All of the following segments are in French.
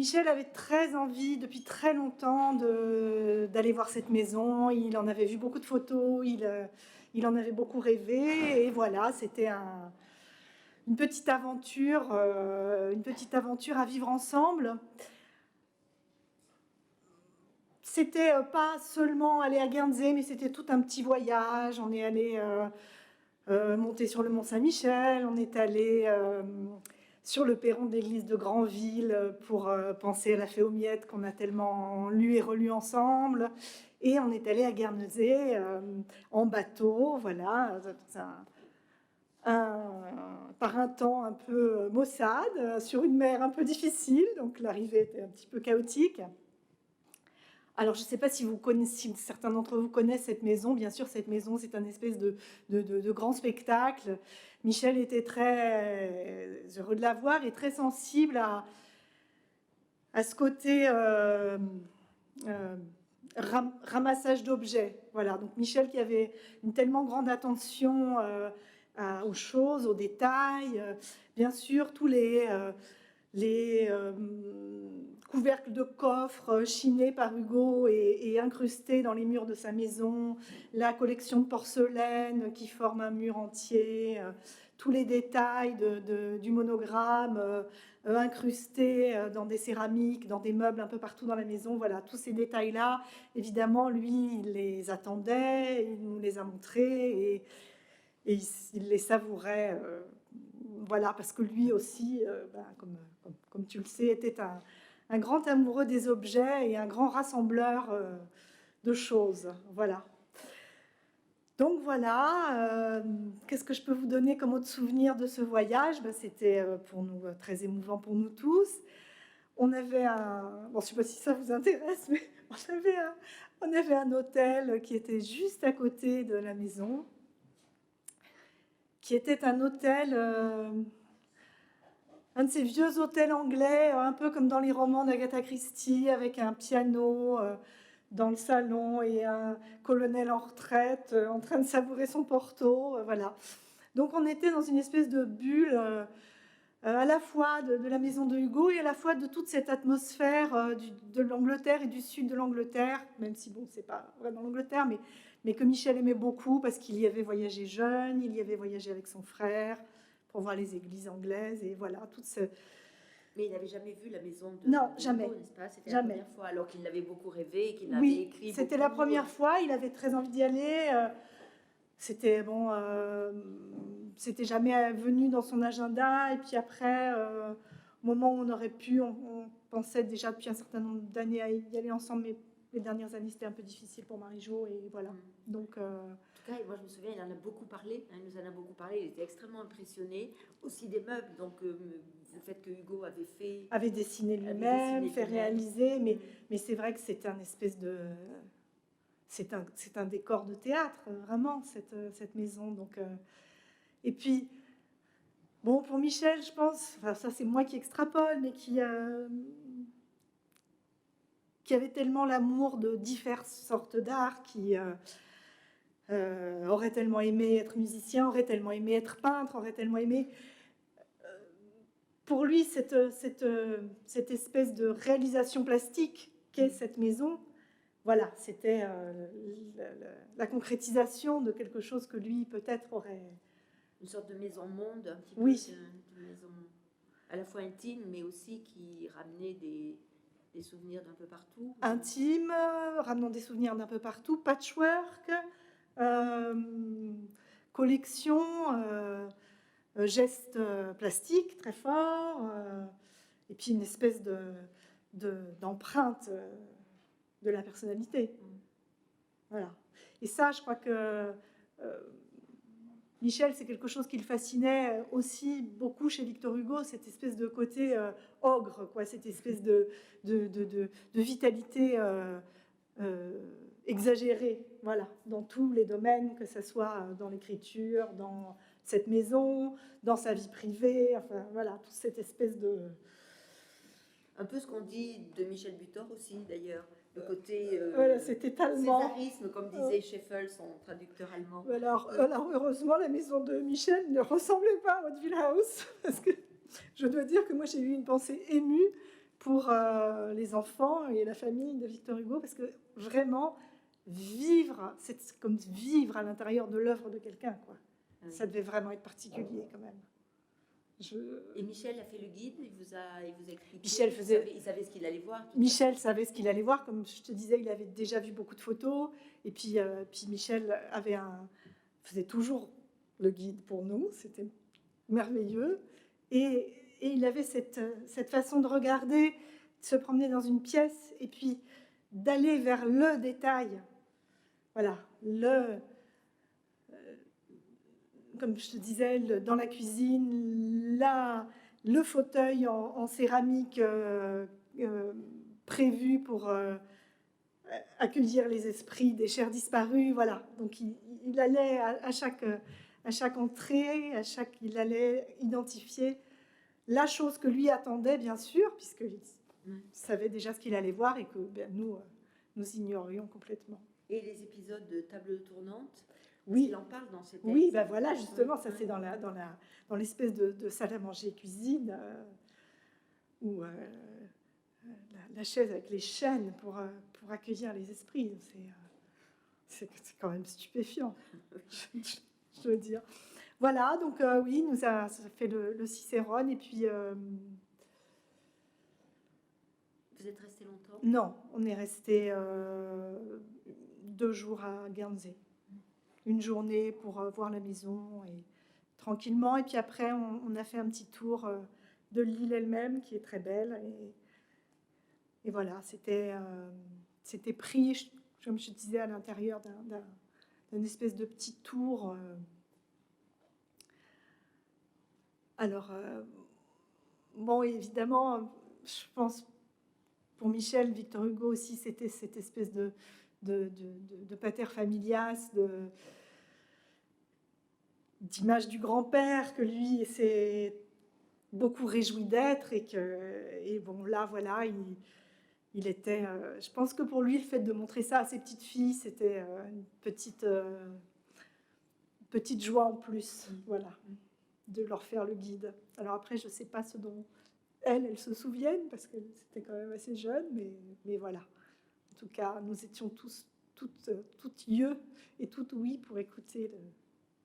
Michel avait très envie, depuis très longtemps, d'aller voir cette maison. Il en avait vu beaucoup de photos, il en avait beaucoup rêvé. Et voilà, c'était une petite aventure à vivre ensemble. C'était pas seulement aller à Guernsey, mais c'était tout un petit voyage. On est allé monter sur le Mont Saint-Michel, on est allé sur le perron de l'église de Granville pour penser à la Fée aux miettes qu'on a tellement lu et relu ensemble. Et on est allé à Guernesey en bateau, voilà, par un temps un peu maussade, sur une mer un peu difficile, donc l'arrivée était un petit peu chaotique. Alors, je ne sais pas si certains d'entre vous connaissent cette maison. Bien sûr, cette maison, c'est un espèce de grand spectacle. Michel était très heureux de la voir et très sensible à ce côté ramassage d'objets. Voilà. Donc, Michel qui avait une tellement grande attention aux choses, aux détails. Bien sûr, tous les couvercles de coffres chinés par Hugo et incrustés dans les murs de sa maison, la collection de porcelaine qui forme un mur entier, tous les détails du monogramme incrustés dans des céramiques, dans des meubles un peu partout dans la maison. Voilà, tous ces détails-là, évidemment, lui, il les attendait, il nous les a montrés et il les savourait. Voilà, parce que lui aussi, comme tu le sais, était un grand amoureux des objets et un grand rassembleur de choses. Voilà. Donc voilà, qu'est-ce que je peux vous donner comme autre souvenir de ce voyage? C'était pour nous très émouvant pour nous tous. On avait bon, je ne sais pas si ça vous intéresse, mais on avait un hôtel qui était juste à côté de la maison, qui était un hôtel... un de ces vieux hôtels anglais, un peu comme dans les romans d'Agatha Christie, avec un piano dans le salon et un colonel en retraite en train de savourer son porto. Voilà. Donc on était dans une espèce de bulle à la fois de la maison de Hugo et à la fois de toute cette atmosphère de l'Angleterre et du sud de l'Angleterre, même si bon, c'est pas vraiment l'Angleterre, mais que Michel aimait beaucoup parce qu'il y avait voyagé jeune, il y avait voyagé avec son frère pour voir les églises anglaises et voilà, toute ce... Mais il n'avait jamais vu la maison de Non, jamais. n'est-ce pas? C'était jamais. La première fois, alors qu'il l'avait beaucoup rêvé et qu'il oui, l'avait écrit. C'était la première fois, il avait très envie d'y aller. C'était bon, c'était jamais venu dans son agenda. Et puis après, au moment où on aurait pu, on pensait déjà depuis un certain nombre d'années à y aller ensemble, mais les dernières années, c'était un peu difficile pour Marie-Jo. Et voilà. Donc... En tout cas, moi je me souviens, il en a beaucoup parlé. Il nous en a beaucoup parlé. Il était extrêmement impressionné. Aussi des meubles. Donc le fait que Hugo avait dessiné lui-même, fait réaliser. Mais c'est vrai que c'est un espèce de... C'est un décor de théâtre, vraiment, cette maison. Donc, et puis, bon, pour Michel, je pense, enfin, ça c'est moi qui extrapole, mais qui avait tellement l'amour de diverses sortes d'art, qui aurait tellement aimé être musicien, aurait tellement aimé être peintre, aurait tellement aimé... pour lui, cette espèce de réalisation plastique qu'est cette maison, voilà, c'était la concrétisation de quelque chose que lui, peut-être, aurait... Une sorte de maison-monde, un petit oui. peu de maison à la fois intime, mais aussi qui ramenait des souvenirs d'un peu partout. Intime, ramenant des souvenirs d'un peu partout, patchwork, collection, gestes plastiques très forts, et puis une espèce d'empreinte de la personnalité. Voilà. Et ça, je crois que Michel, c'est quelque chose qui le fascinait aussi beaucoup chez Victor Hugo, cette espèce de côté ogre, quoi, cette espèce de vitalité exagérée, voilà, dans tous les domaines, que ce soit dans l'écriture, dans cette maison, dans sa vie privée, enfin voilà, toute cette espèce de... Un peu ce qu'on dit de Michel Butor aussi, d'ailleurs. Le côté voilà, cet étalement, césarisme, comme disait Scheffel, son traducteur allemand. Alors heureusement, la maison de Michel ne ressemblait pas à Hauteville House, parce que je dois dire que moi j'ai eu une pensée émue pour les enfants et la famille de Victor Hugo, parce que vraiment, vivre, c'est comme vivre à l'intérieur de l'œuvre de quelqu'un, quoi. Oui. Ça devait vraiment être particulier, quand même. Et Michel a fait le guide, il vous a expliqué. Michel faisait... Il savait ce qu'il allait voir. Michel savait ce qu'il allait voir, comme je te disais, il avait déjà vu beaucoup de photos, et puis Michel faisait toujours le guide pour nous, c'était merveilleux, et il avait cette façon de regarder, de se promener dans une pièce, et puis d'aller vers le détail, voilà, comme je te disais, dans la cuisine, là, le fauteuil en céramique prévu pour accueillir les esprits des chers disparus, voilà. Donc il allait à chaque entrée, il allait identifier la chose que lui attendait, bien sûr, puisqu'il savait déjà ce qu'il allait voir et que nous ignorions complètement. Et les épisodes de table tournante, oui. Il en parle dans ses textes. Oui, ben voilà, justement, ça c'est dans l'espèce de salle à manger cuisine, où la chaise avec les chaînes pour accueillir les esprits, c'est quand même stupéfiant, je veux dire. Voilà, donc oui, ça fait le Cicérone, et puis... Vous êtes resté longtemps? Non, on est resté 2 jours à Guernsey. Une journée pour voir la maison, et tranquillement. Et puis après, on a fait un petit tour de l'île elle-même, qui est très belle. Et voilà, c'était pris, comme je disais, à l'intérieur d'un espèce de petit tour. Alors, bon, évidemment, je pense, pour Michel, Victor Hugo aussi, c'était cette espèce de pater familias, d'image du grand-père que lui s'est beaucoup réjoui d'être, et bon, là, voilà, il était... je pense que pour lui, le fait de montrer ça à ses petites filles, c'était une petite joie en plus, voilà, de leur faire le guide. Alors après, je ne sais pas ce dont elles se souviennent, parce que c'était quand même assez jeune, mais voilà. En tout cas, nous étions toutes yeux et toutes oui pour écouter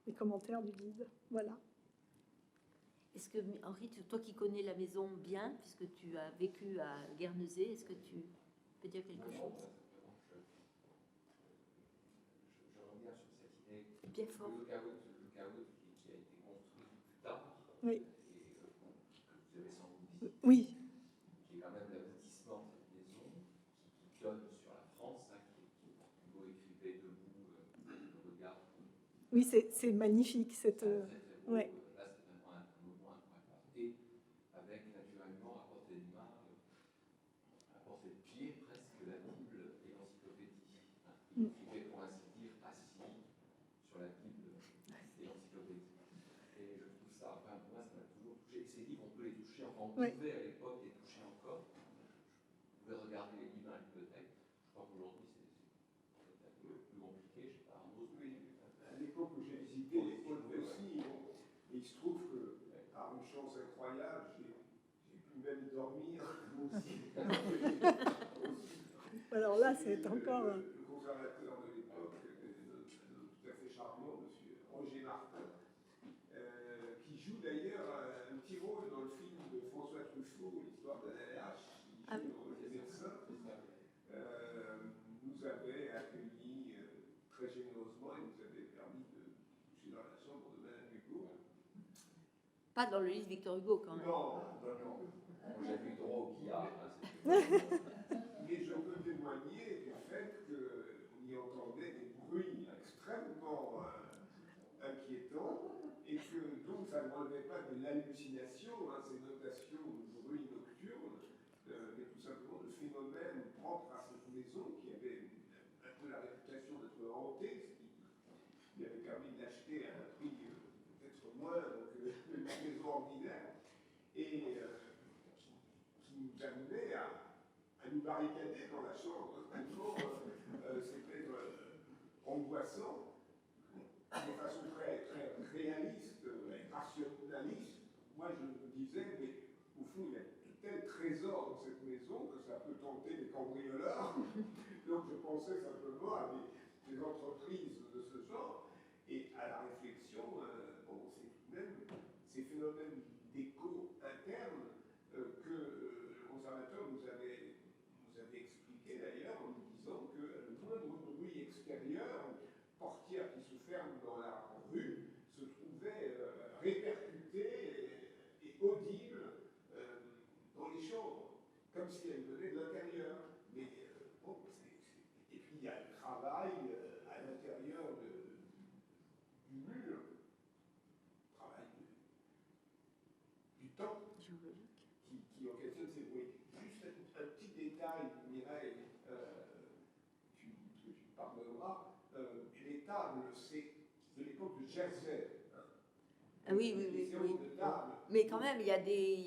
les commentaires du guide. Voilà. Est-ce que, Henri, toi qui connais la maison bien, puisque tu as vécu à Guernesey, est-ce que tu peux dire quelque chose? Je reviens sur cette idée. Bien fort. Le caout qui a été construit plus tard, oui. Et que vous avez sans doute visité, oui. qui est quand même l'aboutissement de cette maison, qui donne sur la France, hein, qui Hugo écrivait debout, le regard. Oui, c'est magnifique, cette... ouais. Là, c'est vraiment un moment incroyable. Et avec, naturellement, à portée de main, à portée de pied, presque la Bible et l'encyclopédie. Il écrivait, pour ainsi dire, assis sur la Bible et l'encyclopédie. Et je trouve ça, enfin, moi, ça m'a toujours touché. Et ces livres, on peut les toucher, enfin, on pouvait à l'époque les toucher encore. Vous pouvez regarder les livres dans la bibliothèque. Je crois qu'aujourd'hui, c'est un peu plus compliqué. Je sais pas, Arnaud. À l'époque où j'ai visité les pôles aussi, il se trouve que, par une chance incroyable, j'ai pu même dormir. Alors là, c'est encore... Le conservateur de l'époque, tout à fait charmant, M. Roger Martin, qui joue d'ailleurs un petit rôle dans le film de François Truffaut, l'histoire d'un LH, qui joue dans les médecins, nous avait accueillis très généreusement et nous avait permis de coucher dans la chambre de Mme Hugo. Pas dans le livre Victor Hugo, quand même. Non. J'ai vu droit au billard. Mais je peux témoigner du fait qu'on y entendait des bruits extrêmement inquiétants et que donc ça ne relevait pas de l'hallucination, ces notations de bruits nocturnes, mais tout simplement de phénomènes propres à cette maison qui avait un peu la réputation d'être hantée, ce qui lui avait permis de l'acheter à un prix peut-être moindre que une maison ordinaire, et qui nous amenait à nous barricader dans la chambre. Tellement c'était angoissant, de façon très, très réaliste et rationaliste. Moi, je me disais, mais au fond, il y a de telles trésors dans cette maison que ça peut tenter les cambrioleurs. Donc je pensais simplement à des entreprises de ce genre et à la réflexion, bon, c'est tout de même ces phénomènes d'écho interne que le conservateur nous avait expliqué d'ailleurs en nous disant que le moindre bruit extérieur, portière qui se ferme dans la rue, se trouvait répercuté et audible dans les chambres, comme si elle venait de l'intérieur. Mais bon, et puis il y a le travail à l'intérieur du mur, travail du temps qui occasionne ces bruits. Juste un petit détail, Mireille, que tu pardonneras, les tables, c'est de l'époque de Jersey. Ah oui. De table. Mais quand même, il y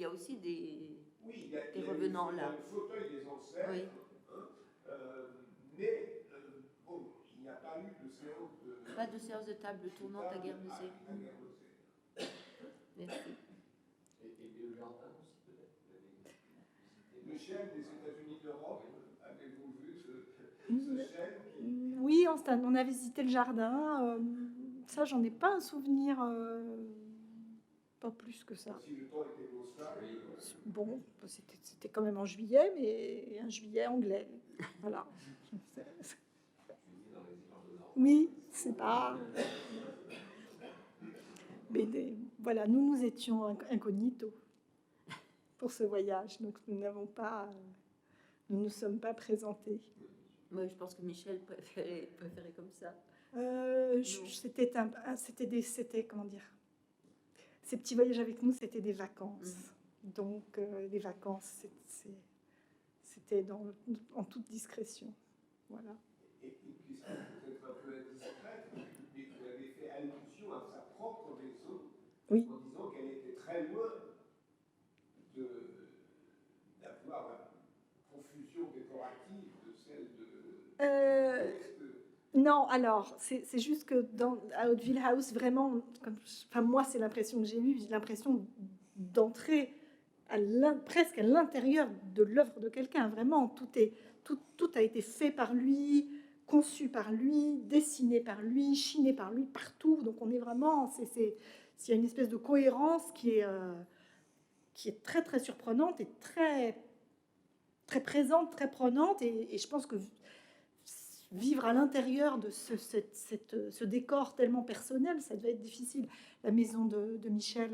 a aussi des revenants là. Il y a le fauteuil des ancêtres, Oui. Mais bon, il n'y a pas eu de séance de... Pas de séance de table tournante à Guernesey. Merci. Et le jardin aussi, peut-être. Vous avez visité Le chêne des États-Unis d'Europe, avez-vous vu ce chêne qui... Oui, on a visité le jardin. Ça, j'en ai pas un souvenir, pas plus que ça. Si le temps était austral, Bon, c'était quand même en juillet, mais un juillet anglais. Voilà. Oui, c'est pas... Mais voilà, nous étions incognito pour ce voyage, donc nous nous sommes pas présentés. Moi, je pense que Michel préférait comme ça. C'était comment dire, ces petits voyages avec nous, c'était des vacances. Donc les vacances, c'était en toute discrétion. Voilà. et puisque vous êtes un peu indiscrète, mais vous avez fait allusion à sa propre maison, Oui. en disant qu'elle était très loin d'avoir la profusion décorative de celle de... Non, alors, c'est juste que à Hauteville House, vraiment, moi, c'est l'impression que j'ai eue, j'ai l'impression d'entrer presque à l'intérieur de l'œuvre de quelqu'un. Vraiment, tout a été fait par lui, conçu par lui, dessiné par lui, chiné par lui, partout. Donc, on est vraiment... Il y a une espèce de cohérence qui est très, très surprenante et très, très présente, très prenante. Et je pense que vivre à l'intérieur de ce décor tellement personnel, ça devait être difficile. La maison de Michel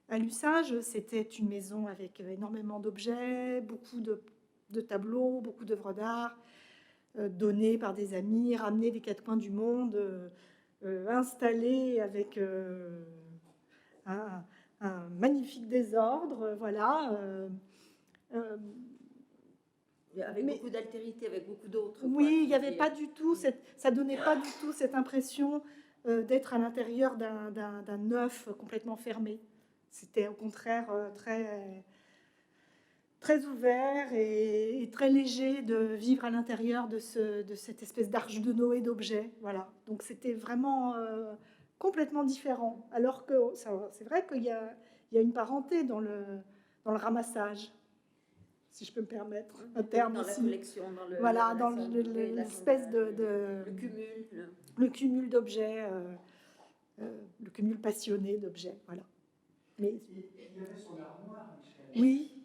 à Lussage, c'était une maison avec énormément d'objets, beaucoup de tableaux, beaucoup d'œuvres d'art, donnés par des amis, ramenés des quatre coins du monde, installés avec un magnifique désordre, voilà. Avec beaucoup d'altérité, avec beaucoup d'autres. Oui, il n'y avait pas du tout, ça donnait pas du tout cette impression d'être à l'intérieur d'un œuf complètement fermé. C'était au contraire très, très ouvert et très léger de vivre à l'intérieur de cette espèce d'arche de Noé d'objets. Voilà. Donc c'était vraiment complètement différent. Alors que c'est vrai qu'il y a une parenté dans le ramassage, si je peux me permettre un terme dans ici. La collection, voilà, dans l'espèce le cumul d'objets, le cumul passionné d'objets, voilà. Mais il y avait son armoire, Michel. oui,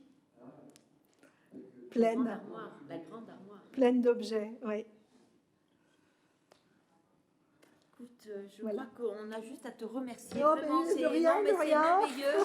pleine, la grande armoire. Pleine d'objets, oui. Écoute, je crois qu'on a juste à te remercier. Oh, Vraiment, mais c'est de rien, énorme et de c'est rien. merveilleux.